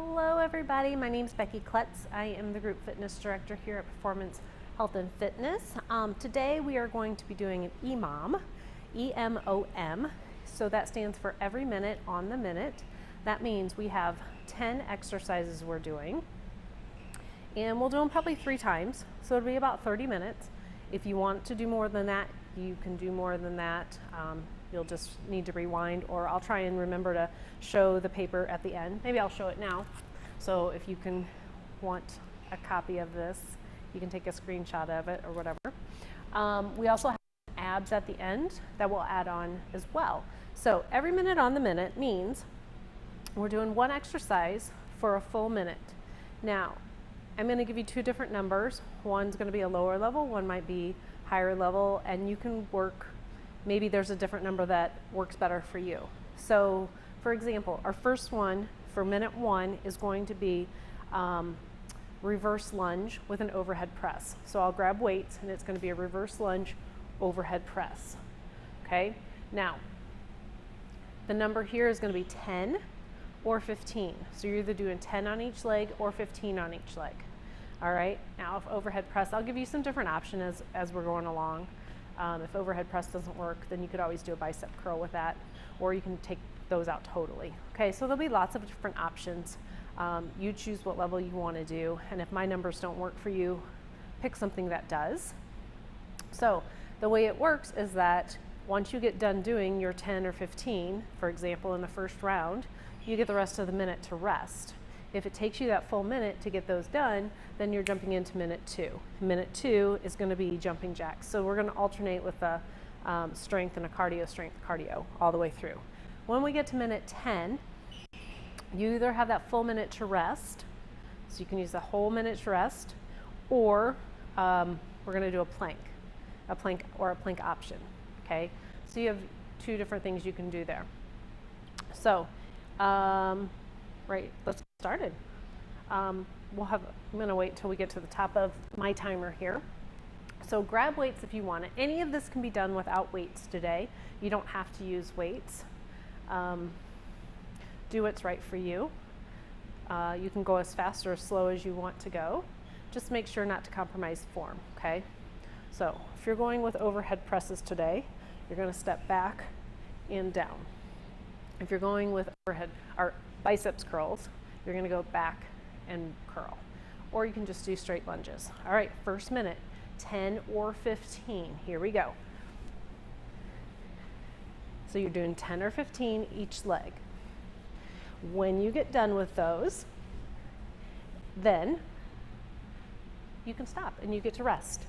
Hello everybody, my name is Becky Klutts. I am the Group Fitness Director here at Performance Health and Fitness. Today we are going to be doing an EMOM, E-M-O-M. So that stands for every minute on the minute. That means we have 10 exercises we're doing. And we'll do them probably 3 times, so it'll be about 30 minutes. If you want to do more than that, you can do more than that. You'll just need to rewind, or I'll try and remember to show the paper at the end. Maybe I'll show it now. So if you can want a copy of this, you can take a screenshot of it or whatever. We also have abs at the end that we'll add on as well. So every minute on the minute means we're doing one exercise for a full minute. Now, I'm going to give you 2 different numbers. One's going to be a lower level, one might be higher level, and you can work, maybe there's a different number that works better for you. So, for example, our first one for minute 1 is going to be reverse lunge with an overhead press. So I'll grab weights and it's going to be a reverse lunge overhead press. Okay, now the number here is going to be 10 or 15. So you're either doing 10 on each leg or 15 on each leg. All right, now if overhead press, I'll give you some different options as we're going along. If overhead press doesn't work, then you could always do a bicep curl with that, or you can take those out totally. Okay, so there'll be lots of different options. You choose what level you want to do, and if my numbers don't work for you, pick something that does. So the way it works is that once you get done doing your 10 or 15, for example, in the first round, you get the rest of the minute to rest. If it takes you that full minute to get those done, then you're jumping into minute 2. Minute 2 is going to be jumping jacks. So we're going to alternate with a strength and a cardio, strength, cardio all the way through. When we get to minute 10, you either have that full minute to rest, so you can use the whole minute to rest, or we're going to do a plank or a plank option. Okay, so you have 2 different things you can do there. So, right, let's get started. I'm going to wait till we get to the top of my timer here. So grab weights if you want it. Any of this can be done without weights today. You don't have to use weights. Do what's right for you. You can go as fast or as slow as you want to go. Just make sure not to compromise form, okay? So if you're going with overhead presses today, you're going to step back and down. If you're going with overhead or biceps curls, you're going to go back and curl. Or you can just do straight lunges. All right, first minute, 10 or 15. Here we go. So you're doing 10 or 15 each leg. When you get done with those, then you can stop and you get to rest.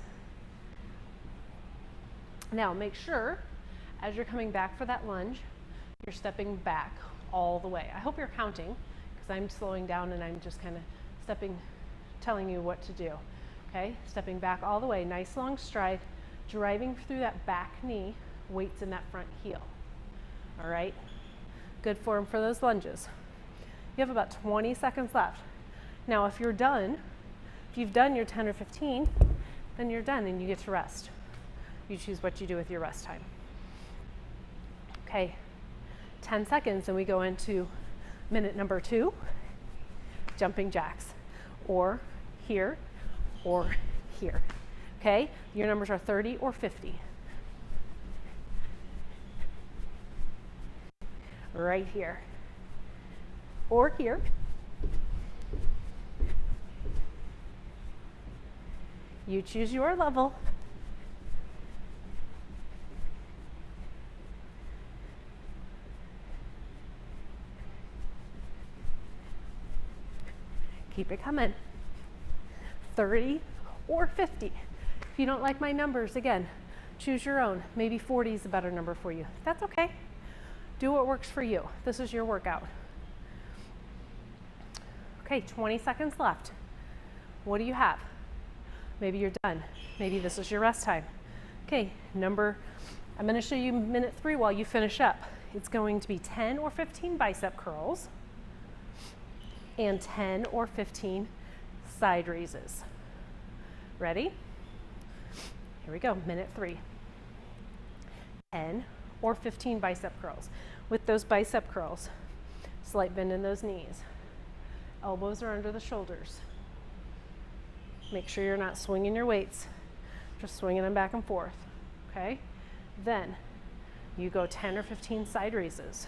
Now make sure, as you're coming back for that lunge, you're stepping back all the way. I hope you're counting, because I'm slowing down and I'm just kind of telling you what to do. Okay, stepping back all the way, nice long stride, driving through that back knee, weights in that front heel. All right, good form for those lunges. You have about 20 seconds left. Now if you've done your 10 or 15, then you're done and you get to rest. You choose what you do with your rest time. Okay, 10 seconds and we go into minute number 2, jumping jacks, or here, or here. Okay, your numbers are 30 or 50. Right here, or here. You choose your level. Keep it coming. 30 or 50. If you don't like my numbers, again, choose your own. Maybe 40 is a better number for you. That's okay. Do what works for you. This is your workout. Okay, 20 seconds left. What do you have? Maybe you're done. Maybe this is your rest time. Okay, I'm going to show you minute 3 while you finish up. It's going to be 10 or 15 bicep curls and 10 or 15 side raises. Ready? Here we go, minute 3. 10 or 15 bicep curls. With those bicep curls, slight bend in those knees. Elbows are under the shoulders. Make sure you're not swinging your weights, just swinging them back and forth, okay? Then you go 10 or 15 side raises.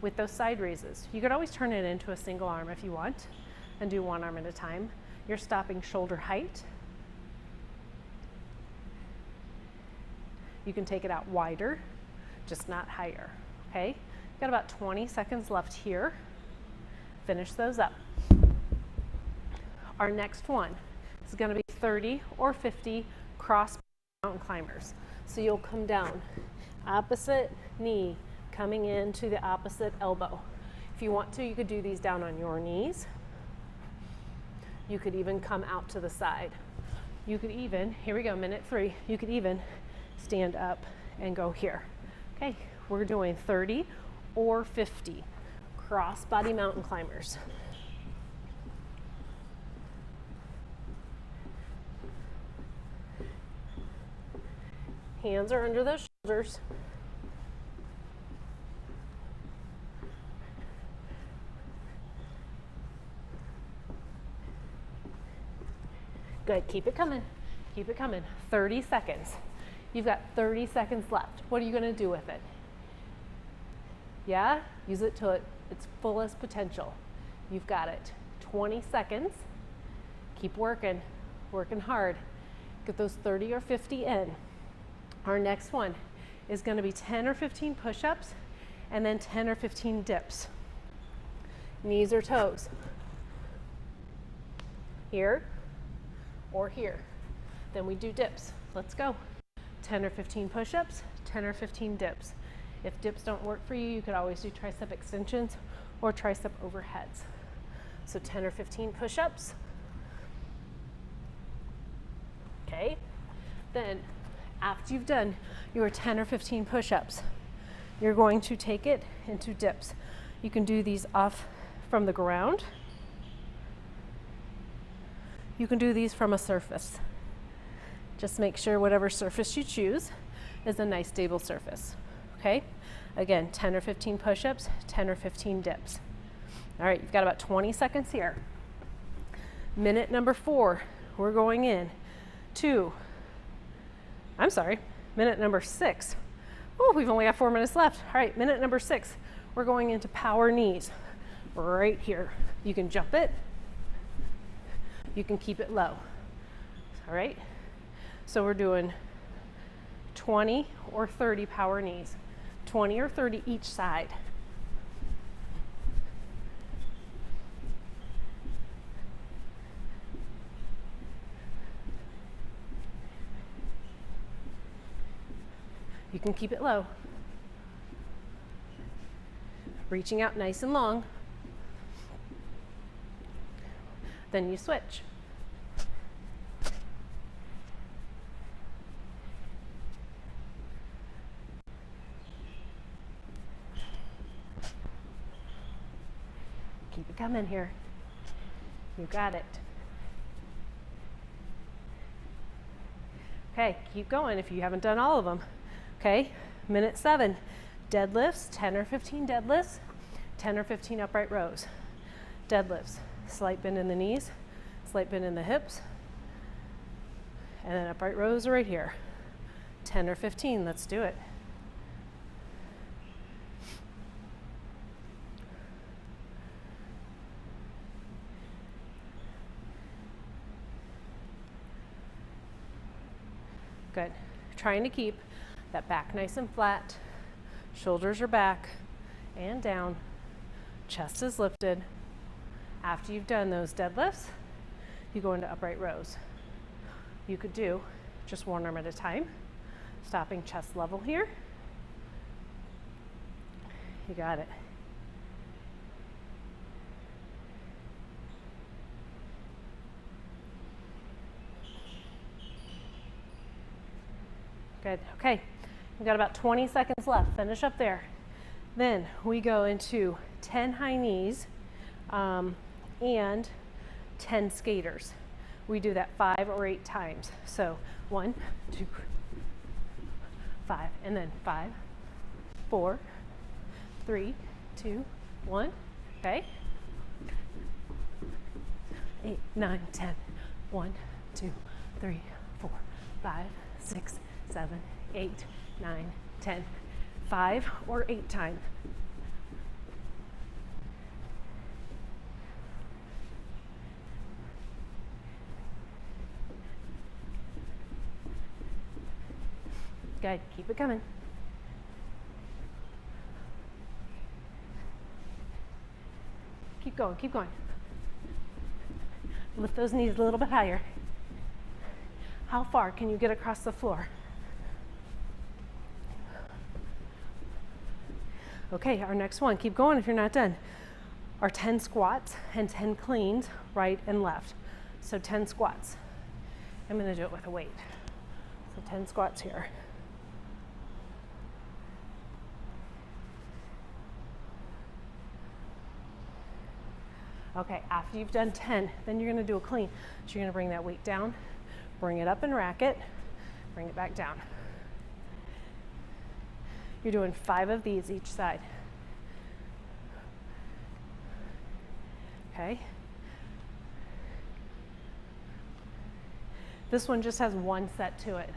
With those side raises, you could always turn it into a single arm if you want and do one arm at a time. You're stopping shoulder height. You can take it out wider, just not higher, okay? Got about 20 seconds left here. Finish those up. Our next one is going to be 30 or 50 cross mountain climbers. So you'll come down, opposite knee coming into the opposite elbow. If you want to, you could do these down on your knees. You could even come out to the side. You could even, here we go, minute 3, you could even stand up and go here. Okay, we're doing 30 or 50 crossbody mountain climbers. Hands are under the shoulders. Good, keep it coming, keep it coming. 30 seconds. You've got 30 seconds left. What are you gonna do with it? Yeah, use it to its fullest potential. You've got it. 20 seconds. Keep working, working hard. Get those 30 or 50 in. Our next one is going to be 10 or 15 push-ups and then 10 or 15 dips. Knees or toes. Here or here. Then we do dips. Let's go. 10 or 15 push-ups, 10 or 15 dips. If dips don't work for you, you could always do tricep extensions or tricep overheads. So 10 or 15 push-ups. Okay. Then after you've done your 10 or 15 push-ups, you're going to take it into dips. You can do these off from the ground. You can do these from a surface. Just make sure whatever surface you choose is a nice stable surface, okay? Again, 10 or 15 push-ups, 10 or 15 dips. All right, you've got about 20 seconds here. Minute number 4, we're going in to, minute number 6. Oh, we've only got 4 minutes left. All right, minute number 6, we're going into power knees right here. You can jump it. You can keep it low. All right, so we're doing 20 or 30 power knees, 20 or 30 each side. You can keep it low. Reaching out nice and long. Then you switch. Keep it coming here. You got it. Okay, keep going if you haven't done all of them. Okay, minute 7, deadlifts, 10 or 15 deadlifts, 10 or 15 upright rows. Deadlifts, slight bend in the knees, slight bend in the hips, and then upright rows right here. 10 or 15, let's do it. Good, trying to keep that back nice and flat, shoulders are back and down, chest is lifted. After you've done those deadlifts, you go into upright rows. You could do just one arm at a time, stopping chest level here. You got it. Good, okay. We've got about 20 seconds left. Finish up there. Then we go into 10 high knees and 10 skaters. We do that 5 or 8 times. So 1, 2, 5, and then 5, 4, 3, 2, 1. Okay. 8, 9, 10. 1, 2, 3, 4, 5, 6, 7, 8, 9, 10. 5 or 8 time. Good, keep it coming. Keep going, keep going. Lift those knees a little bit higher. How far can you get across the floor? Okay, our next one, keep going if you're not done, are 10 squats and 10 cleans, right and left. So 10 squats. I'm gonna do it with a weight. So 10 squats here. Okay, after you've done 10, then you're gonna do a clean. So you're gonna bring that weight down, bring it up and rack it, bring it back down. You're doing 5 of these each side. Okay. This one just has one set to it.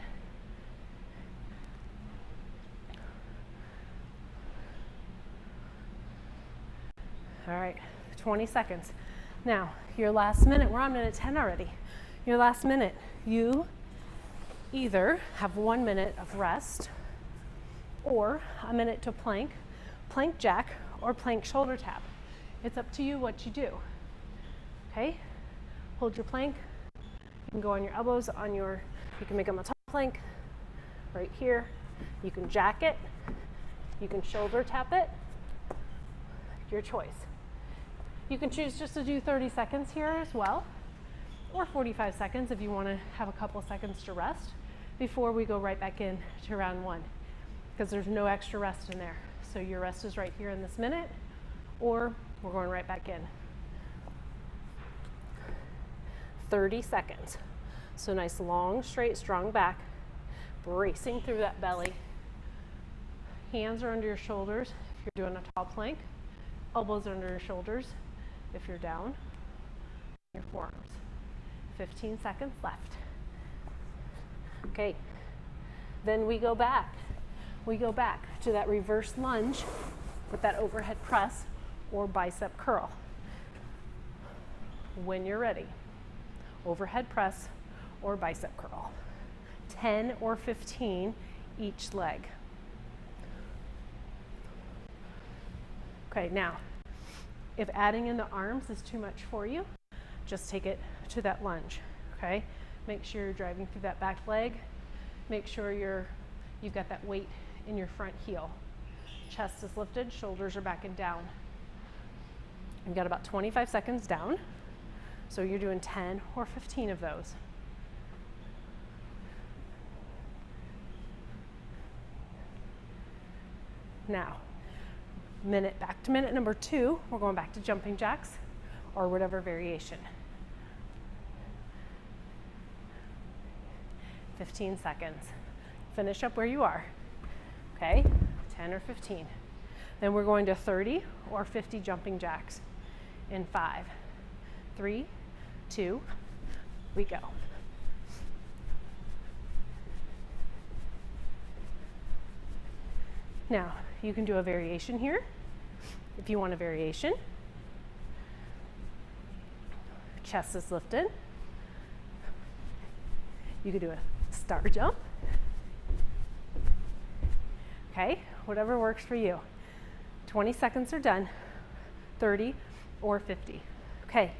All right, 20 seconds. Now, your last minute, we're on minute 10 already. Your last minute, you either have 1 minute of rest or a minute to plank, plank jack, or plank shoulder tap. It's up to you what you do. Okay? Hold your plank. You can go on your elbows on your, you can make them a top plank right here. You can jack it. You can shoulder tap it. Your choice. You can choose just to do 30 seconds here as well, or 45 seconds if you want to have a couple seconds to rest before we go right back in to round 1, because there's no extra rest in there. So your rest is right here in this minute, or we're going right back in. 30 seconds. So nice, long, straight, strong back, bracing through that belly. Hands are under your shoulders if you're doing a tall plank. Elbows are under your shoulders if you're down. Your forearms. 15 seconds left. Okay, then we go back. We go back to that reverse lunge with that overhead press or bicep curl. When you're ready, overhead press or bicep curl. 10 or 15 each leg. Okay, now, if adding in the arms is too much for you, just take it to that lunge, okay? Make sure you're driving through that back leg. Make sure you've got that weight in your front heel. Chest is lifted, shoulders are back and down. You've got about 25 seconds down. So you're doing 10 or 15 of those. Now, back to minute number 2, we're going back to jumping jacks or whatever variation. 15 seconds. Finish up where you are. Okay, 10 or 15. Then we're going to 30 or 50 jumping jacks in 5, 3, 2, we go. Now, you can do a variation here if you want a variation. Chest is lifted. You could do a star jump. Okay, whatever works for you. 20 seconds are done, 30 or 50. Okay,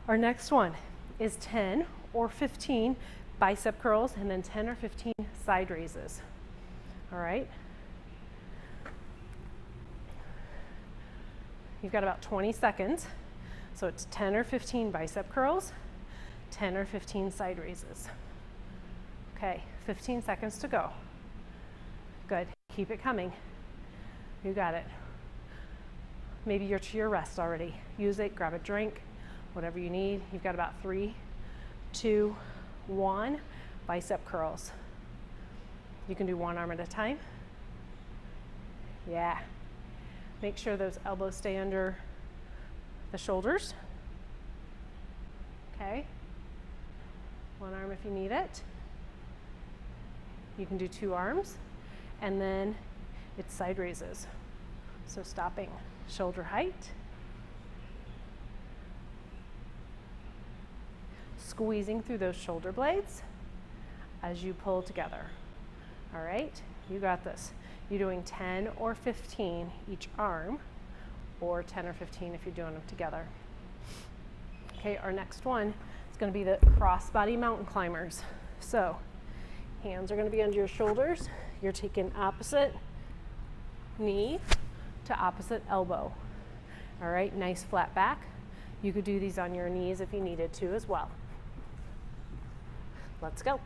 our next one is 10 or 15 bicep curls and then 10 or 15 side raises. All right. You've got about 20 seconds. So it's 10 or 15 bicep curls, 10 or 15 side raises. Okay, 15 seconds to go. Good, keep it coming. You got it. Maybe you're to your rest already. Use it, grab a drink, whatever you need. You've got about 3, 2, 1, bicep curls. You can do one arm at a time. Yeah. Make sure those elbows stay under the shoulders. okay? One arm if you need it. You can do two arms, and then it's side raises. So stopping, shoulder height, squeezing through those shoulder blades as you pull together. All right, you got this. You're doing 10 or 15 each arm, or 10 or 15 if you're doing them together. Okay, our next one is going to be the crossbody mountain climbers. So hands are going to be under your shoulders. You're taking opposite knee to opposite elbow. All right, nice flat back. You could do these on your knees if you needed to as well. Let's go.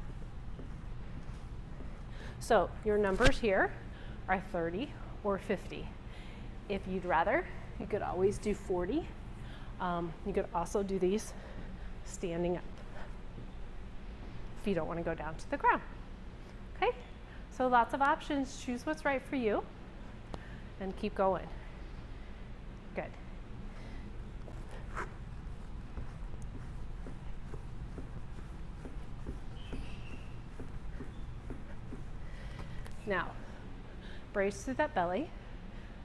So your numbers here are 30 or 50. If you'd rather, you could always do 40. You could also do these standing up if you don't want to go down to the ground. Okay, so lots of options. Choose what's right for you and keep going. Good. Now, brace through that belly.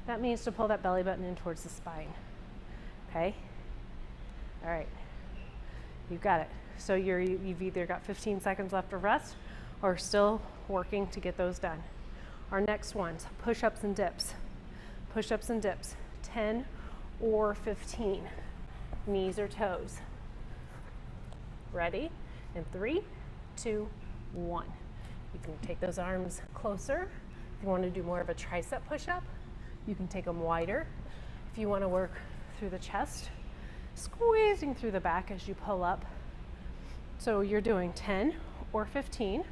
That means to pull that belly button in towards the spine. Okay? All right. You've got it. So you've either got 15 seconds left of rest or still working to get those done. Our next one's push-ups and dips. Push-ups and dips, 10 or 15, knees or toes. Ready? In 3, 2, 1. You can take those arms closer. If you want to do more of a tricep push-up, you can take them wider. If you want to work through the chest, squeezing through the back as you pull up. So you're doing 10 or 15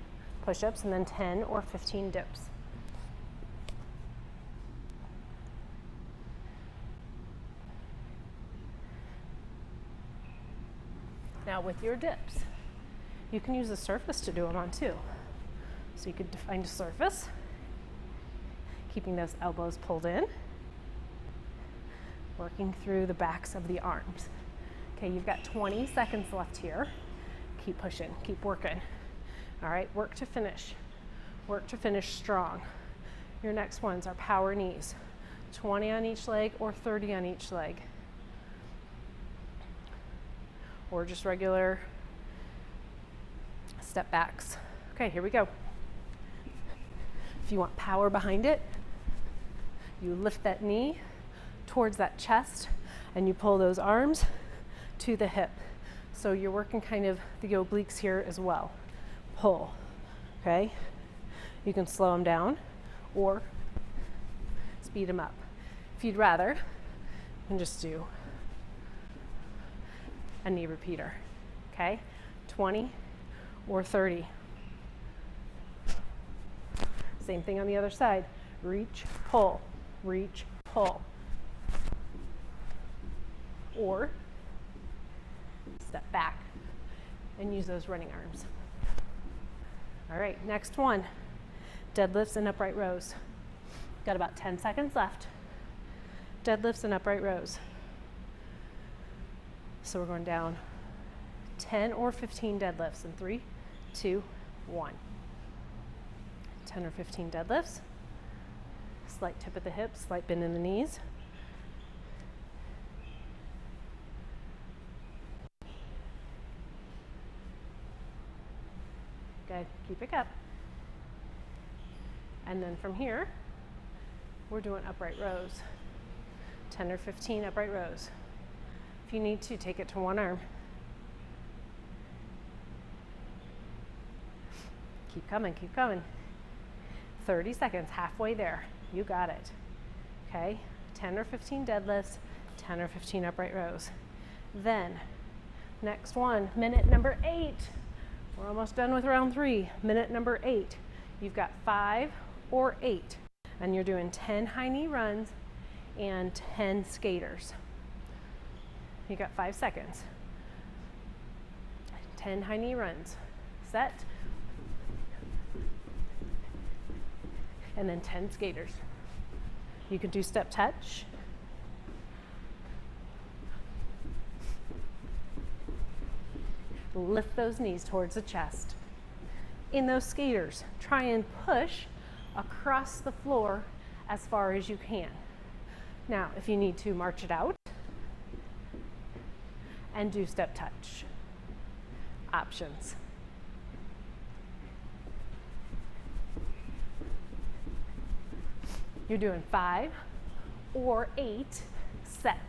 push-ups and then 10 or 15 dips. Now with your dips, you can use a surface to do them on too. So you could find a surface, keeping those elbows pulled in, working through the backs of the arms. Okay, you've got 20 seconds left here. Keep pushing, keep working. All right, work to finish. Work to finish strong. Your next ones are power knees, 20 on each leg or 30 on each leg. Or just regular step backs. Okay, here we go. If you want power behind it, you lift that knee towards that chest and you pull those arms to the hip. So you're working kind of the obliques here as well. Pull, okay? You can slow them down or speed them up. If you'd rather, you can just do a knee repeater, okay? 20 or 30. Same thing on the other side. Reach, pull, reach, pull. Or step back and use those running arms. All right, next one, deadlifts and upright rows. Got about 10 seconds left. Deadlifts and upright rows. So we're going down 10 or 15 deadlifts in 3, 2, 1. 10 or 15 deadlifts. Slight tip at the hips, slight bend in the knees. Good, keep it up. And then from here, we're doing upright rows. 10 or 15 upright rows. If you need to, take it to one arm. Keep coming, keep coming. 30 seconds, halfway there. You got it. Okay, 10 or 15 deadlifts, 10 or 15 upright rows. Then, next one, minute number 8. We're almost done with round 3. Minute number 8. You've got 5 or 8, and you're doing 10 high knee runs and 10 skaters. You got 5 seconds. 10 high knee runs. Set. And then 10 skaters. You can do step touch. Lift those knees towards the chest. In those skaters, try and push across the floor as far as you can. Now, if you need to, march it out and do step touch. Options. You're doing 5 or 8 sets.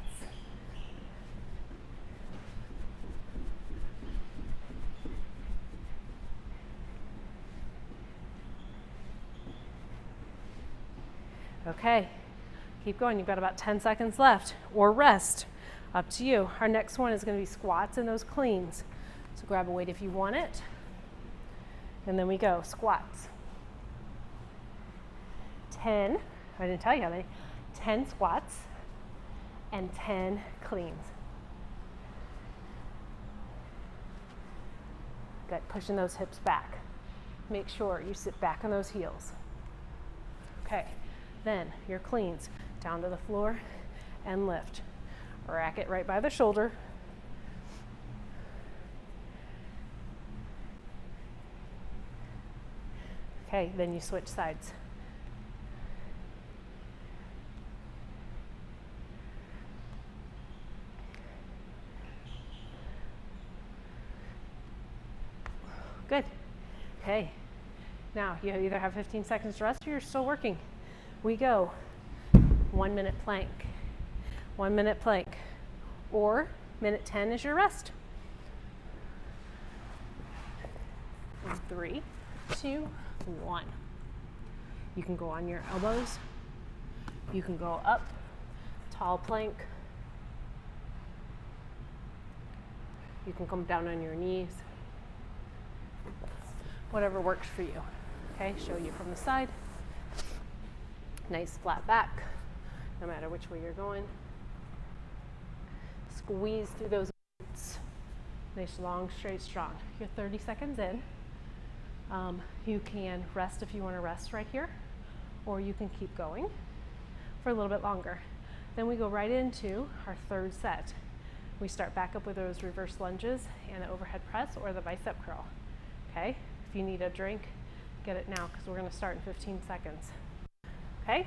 Okay, keep going. You've got about 10 seconds left, or rest. Up to you. Our next one is going to be squats and those cleans. So grab a weight if you want it. And then we go squats. 10, I didn't tell you how many, 10 squats and 10 cleans. Good, pushing those hips back. Make sure you sit back on those heels. Okay, then your cleans, down to the floor and lift. Rack it right by the shoulder. Okay, then you switch sides. Good. Okay, now you either have 15 seconds to rest or you're still working. We go 1 minute plank. 1 minute plank, or minute 10 is your rest. 3, 2, 1. You can go on your elbows. You can go up, tall plank. You can come down on your knees. Whatever works for you. Okay, show you from the side. Nice flat back, no matter which way you're going. Squeeze through those glutes. Nice, long, straight, strong. You're 30 seconds in. You can rest if you want to rest right here, or you can keep going for a little bit longer. Then we go right into our third set. We start back up with those reverse lunges and the overhead press or the bicep curl. Okay? If you need a drink, get it now because we're going to start in 15 seconds. Okay?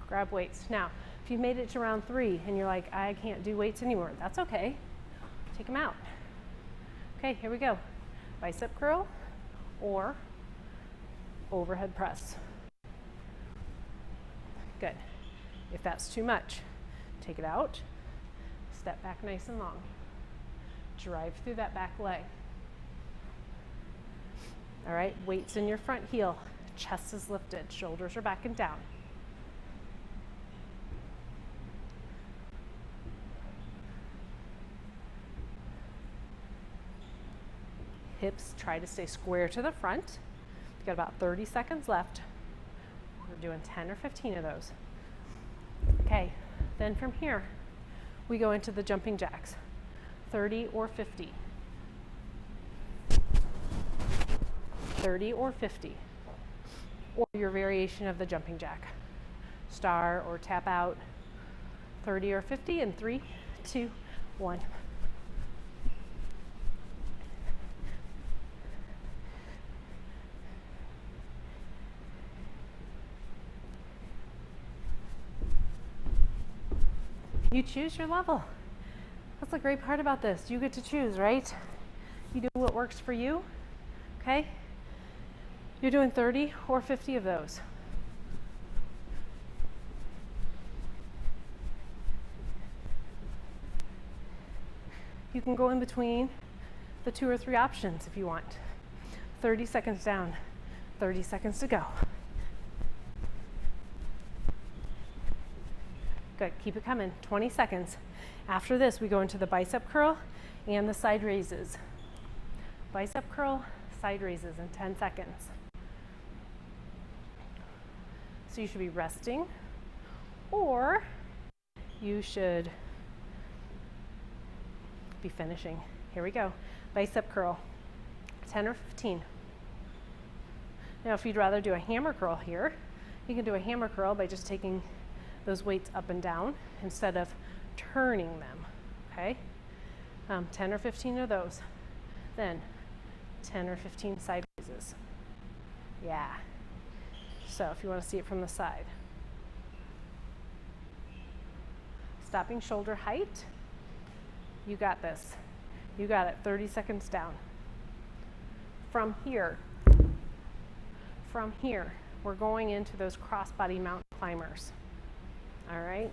Grab weights. Now, if you've made it to round 3 and you're like, I can't do weights anymore, that's okay. Take them out. Okay, here we go. Bicep curl or overhead press. Good. If that's too much, take it out. Step back nice and long. Drive through that back leg. All right, weights in your front heel. Chest is lifted, shoulders are back and down. Hips try to stay square to the front. You've got about 30 seconds left. We're doing 10 or 15 of those. Okay, then from here, we go into the jumping jacks, 30 or 50. 30 or 50, or your variation of the jumping jack. Star or tap out, 30 or 50 in 3, 2, 1. You choose your level. That's the great part about this. You get to choose, right? You do what works for you, okay? You're doing 30 or 50 of those. You can go in between the 2 or 3 options if you want. 30 seconds down, 30 seconds to go. Good, keep it coming, 20 seconds. After this, we go into the bicep curl and the side raises. Bicep curl, side raises in 10 seconds. So you should be resting, or you should be finishing. Here we go, bicep curl, 10 or 15. Now if you'd rather do a hammer curl here, you can do a hammer curl by just taking those weights up and down instead of turning them, okay? 10 or 15 of those. Then 10 or 15 side raises. Yeah. So if you want to see it from the side. Stopping shoulder height. You got this. You got it. 30 seconds down. From here, we're going into those crossbody mountain climbers. All right?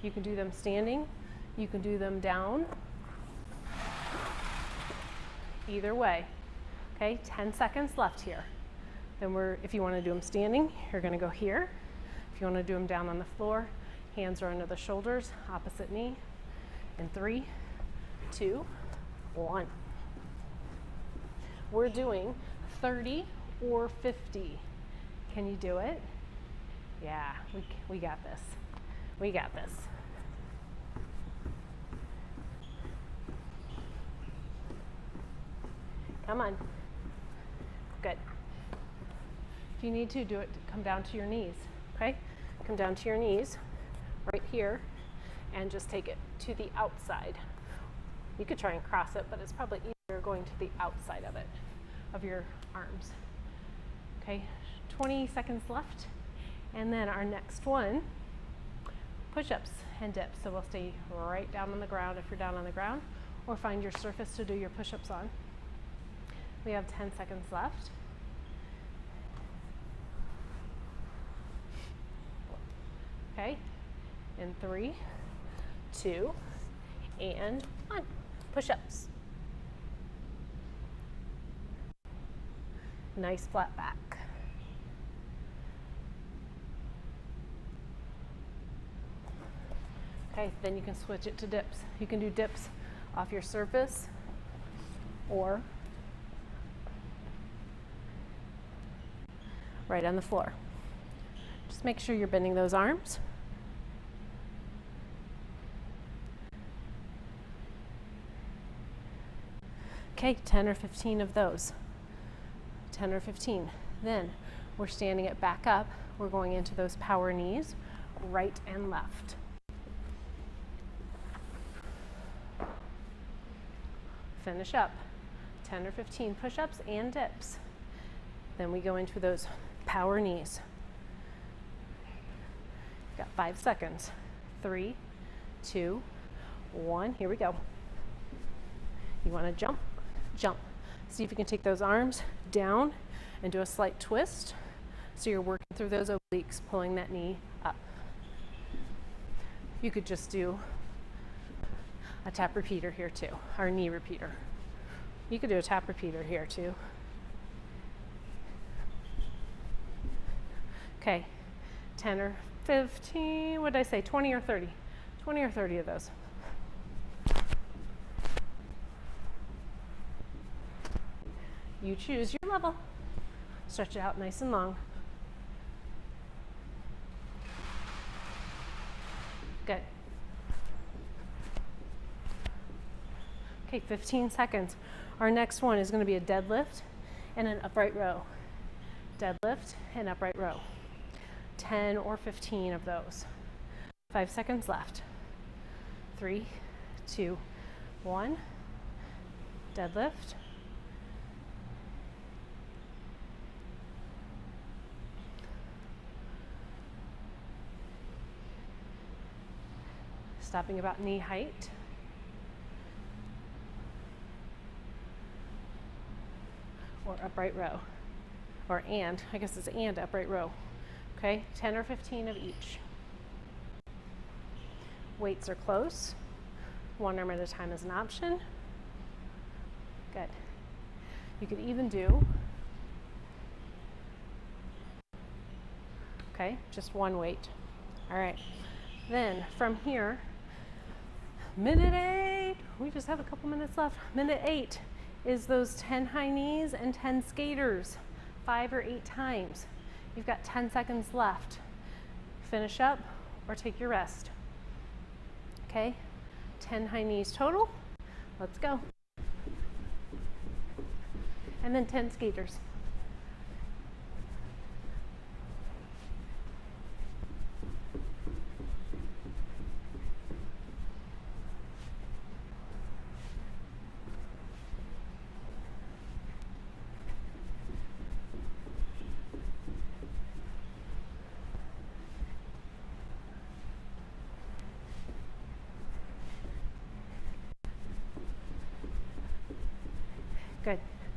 You can do them standing. You can do them down. Either way. Okay, 10 seconds left here. Then if you want to do them standing, you're going to go here. If you want to do them down on the floor, hands are under the shoulders, opposite knee. In 3, 2, 1. We're doing 30 or 50. Can you do it? Yeah, we got this. We got this. Come on. Good. If you need to do it, come down to your knees, okay? Come down to your knees right here and just take it to the outside. You could try and cross it, but it's probably easier going to the outside of it, of your arms. Okay, 20 seconds left. And then our next one, push-ups and dips. So we'll stay right down on the ground if you're down on the ground, or find your surface to do your push-ups on. We have 10 seconds left. Okay, in 3, 2, and 1. Push-ups. Nice flat back. Okay, then you can switch it to dips. You can do dips off your surface or right on the floor. Just make sure you're bending those arms. Okay, 10 or 15 of those. 10 or 15. Then we're standing it back up. We're going into those power knees, right and left. Finish up. 10 or 15 push-ups and dips. Then we go into those power knees. Got 5 seconds. 3, 2, 1. Here we go. You want to jump, jump. See if you can take those arms down and do a slight twist. So you're working through those obliques, pulling that knee up. You could just do a tap repeater here too, or knee repeater. You could do a tap repeater here too. Okay, 10 or 15, what did I say, 20 or 30? 20 or 30 of those. You choose your level. Stretch it out nice and long. Good. Okay, 15 seconds. Our next one is going to be a deadlift and an upright row. Deadlift and upright row. 10 or 15 of those. 5 seconds left. 3, 2, 1. Deadlift. Stopping about knee height. Or upright row. Or and, I guess it's and upright row. Okay, 10 or 15 of each. Weights are close. One arm at a time is an option. Good. You could even do, okay, just one weight. All right. Then from here, minute 8, we just have a couple minutes left. Minute 8 is those 10 high knees and 10 skaters, 5 or 8 times. You've got 10 seconds left. Finish up or take your rest. Okay, 10 high knees total. Let's go. And then 10 skaters.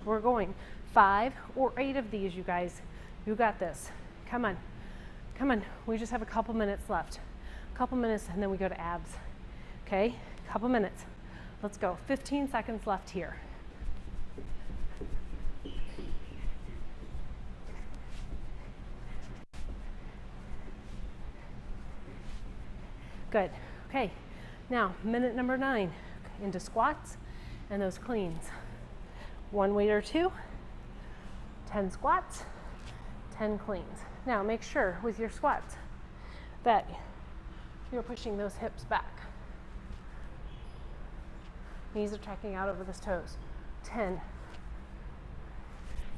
We're going 5 or 8 of these, you guys. You got this. Come on. Come on. We just have a couple minutes left. A couple minutes and then we go to abs. Okay? Couple minutes. Let's go. 15 seconds left here. Good. Okay. Now, minute number 9 into squats and those cleans. 1 weight or 2, 10 squats, 10 cleans. Now, make sure with your squats that you're pushing those hips back. Knees are tracking out over the toes. 10.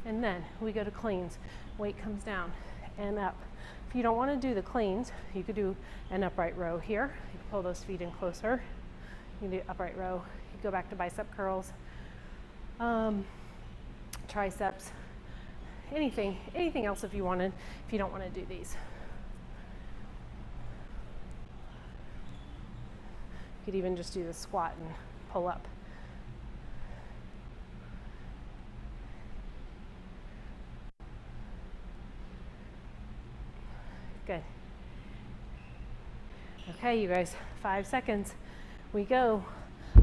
And then we go to cleans. Weight comes down and up. If you don't want to do the cleans, you could do an upright row here. You can pull those feet in closer. You can do upright row. You go back to bicep curls, triceps, anything else if you wanted, if you don't want to do these. You could even just do the squat and pull up. Good. Okay, you guys, 5 seconds. We go.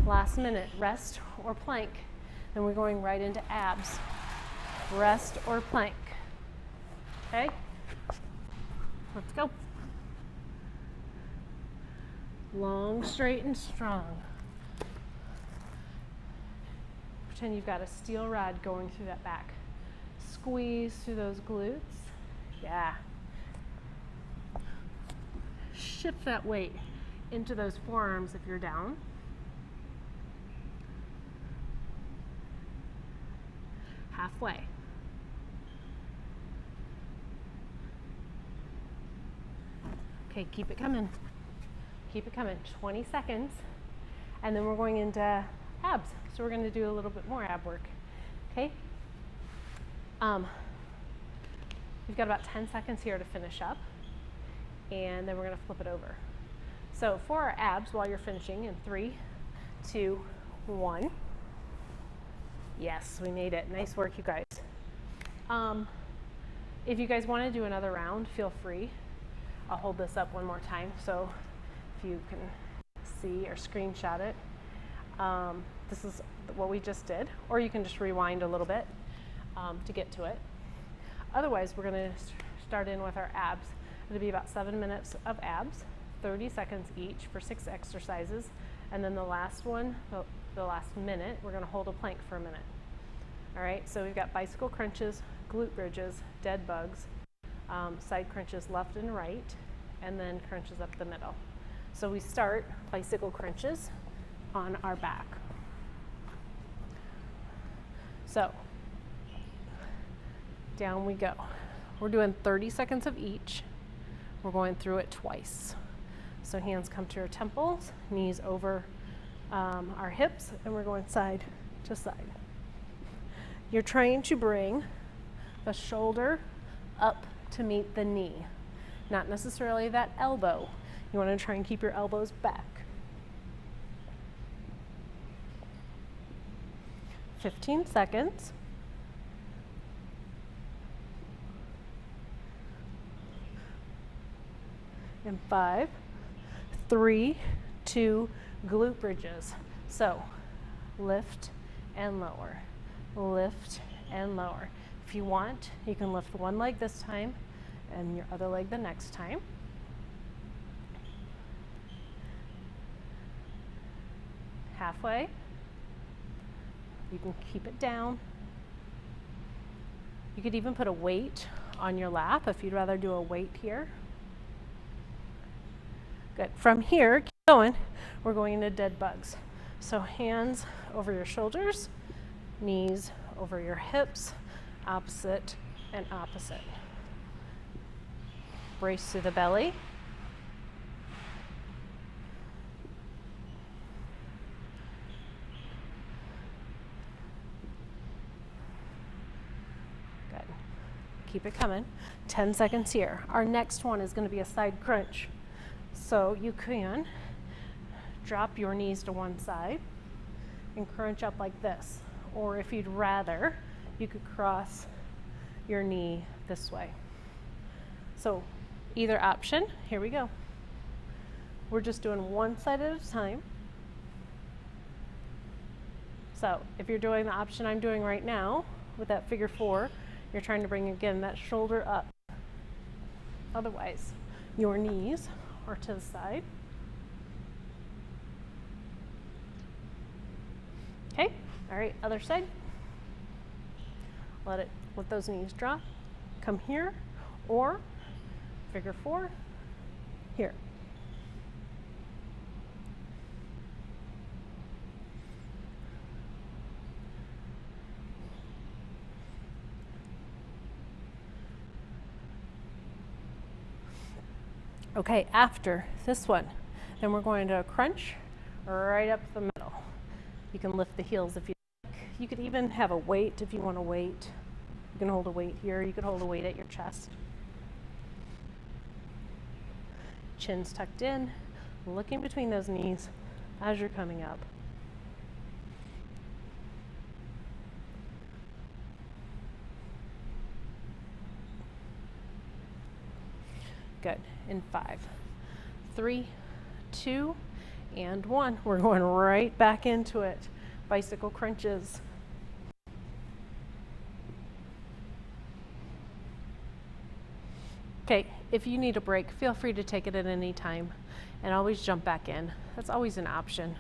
Last minute, rest or plank. Then we're going right into abs. Rest or plank. Okay? Let's go. Long, straight, and strong. Pretend you've got a steel rod going through that back. Squeeze through those glutes. Yeah. Shift that weight into those forearms if you're down. Halfway. Okay, keep it coming. Keep it coming. 20 seconds. And then we're going into abs. So we're going to do a little bit more ab work. Okay? We've got about 10 seconds here to finish up. And then we're going to flip it over. So for our abs, while you're finishing, in 3, 2, 1. Yes, we made it. Nice work, you guys. If you guys want to do another round, feel free. I'll hold this up one more time so if you can see or screenshot it. This is what we just did, or you can just rewind a little bit to get to it. Otherwise, we're going to start in with our abs. It'll be about 7 minutes of abs, 30 seconds each for 6 exercises. And then the last one, the last minute, we're going to hold a plank for a minute. All right, so we've got bicycle crunches, glute bridges, dead bugs, side crunches left and right, and then crunches up the middle. So we start bicycle crunches on our back. So down we go. We're doing 30 seconds of each. We're going through it twice. So hands come to your temples, knees over our hips, and we're going side to side. You're trying to bring the shoulder up to meet the knee, not necessarily that elbow. You want to try and keep your elbows back. 15 seconds. And 5, 3, 2, glute bridges. So lift and lower, lift and lower. If you want, you can lift one leg this time and your other leg the next time. Halfway. You can keep it down. You could even put a weight on your lap if you'd rather do a weight here. Good. From here, keep going. We're going into dead bugs. So hands over your shoulders, knees over your hips, opposite and opposite. Brace through the belly. Good. Keep it coming. 10 seconds here. Our next one is going to be a side crunch. So you can drop your knees to one side and crunch up like this. Or if you'd rather, you could cross your knee this way. So either option, here we go. We're just doing one side at a time. So if you're doing the option I'm doing right now with that figure 4, you're trying to bring again that shoulder up. Otherwise, your knees are to the side. Okay, all right, other side. Let those knees drop. Come here, or figure 4, here. Okay, after this one, then we're going to crunch right up the middle. You can lift the heels if you like. You could even have a weight if you want to wait. You can hold a weight here. You could hold a weight at your chest. Chin's tucked in, looking between those knees as you're coming up. Good. In 5, 3, 2, and 1. We're going right back into it. Bicycle crunches. Okay, if you need a break, feel free to take it at any time and always jump back in. That's always an option.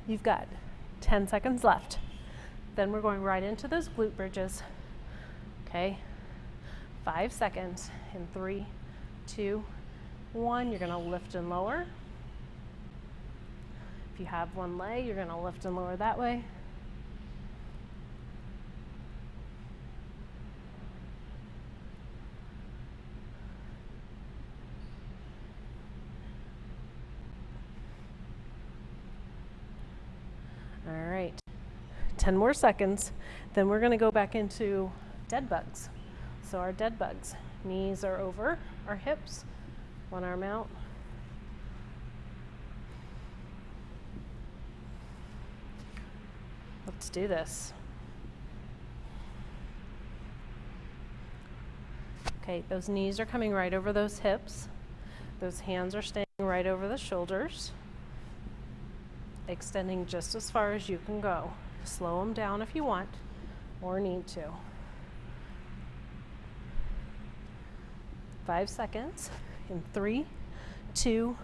You've got 10 seconds left. Then we're going right into those glute bridges. Okay, 5 seconds in 3, 2, 1. You're gonna lift and lower. If you have one leg, you're gonna lift and lower that way. All right, 10 more seconds. Then we're gonna go back into dead bugs. So our dead bugs, knees are over our hips, one arm out. Let's do this. Okay, those knees are coming right over those hips. Those hands are staying right over the shoulders, extending just as far as you can go. Slow them down if you want or need to. 5 seconds in 3, 2,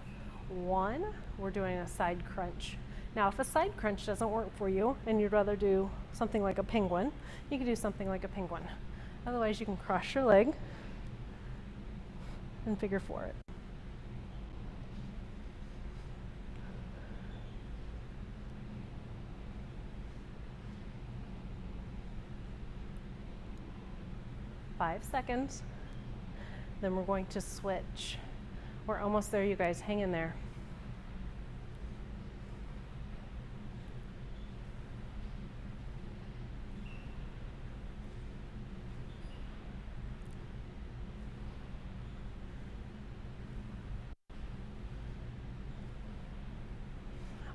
1. We're doing a side crunch. Now, if a side crunch doesn't work for you and you'd rather do something like a penguin, you can do something like a penguin. Otherwise, you can cross your leg and figure 4 it. Five seconds. Then we're going to switch. We're almost there, you guys. Hang in there.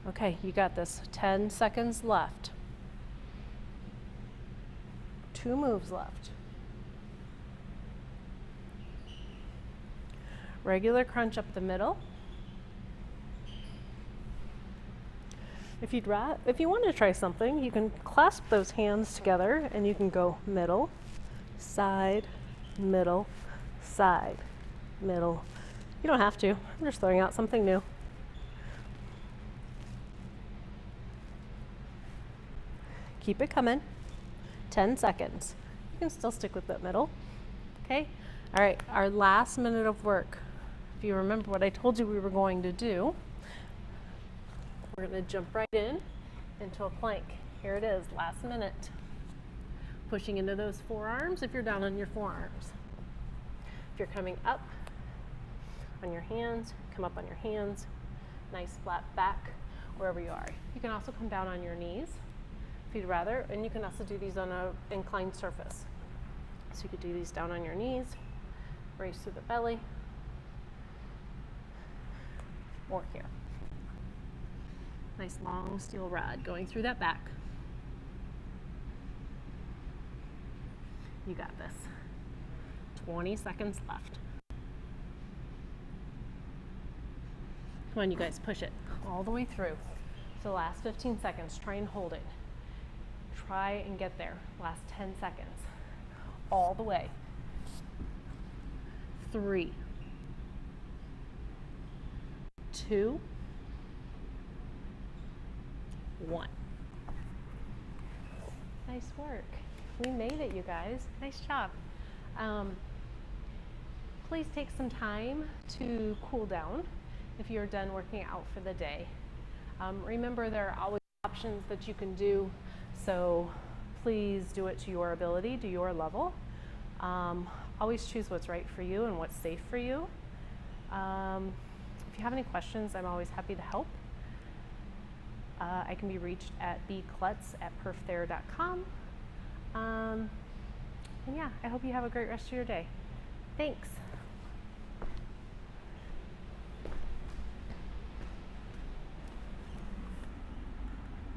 Okay, you got this. 10 seconds left. 2 moves left. Regular crunch up the middle. If you want to try something, you can clasp those hands together and you can go middle, side, middle, side, middle. You don't have to. I'm just throwing out something new. Keep it coming. 10 seconds. You can still stick with that middle. Okay? All right, our last minute of work. If you remember what I told you we were going to do, we're going to jump right into a plank. Here it is, last minute. Pushing into those forearms if you're down on your forearms. If you're coming up on your hands, come up on your hands. Nice flat back wherever you are. You can also come down on your knees if you'd rather, and you can also do these on an inclined surface. So you could do these down on your knees, raise through the belly, or here. Nice long steel rod going through that back. You got this. 20 seconds left. Come on, you guys, push it all the way through. So last 15 seconds, try and hold it. Try and get there. Last 10 seconds. All the way. 3, 2, 1. Nice work. We made it, you guys. Nice job. Please take some time to cool down if you're done working out for the day. Remember, there are always options that you can do, so please do it to your ability, to your level. Always choose what's right for you and what's safe for you. If you have any questions, I'm always happy to help. I can be reached at bklutts@perfthere.com. And yeah, I hope you have a great rest of your day. Thanks.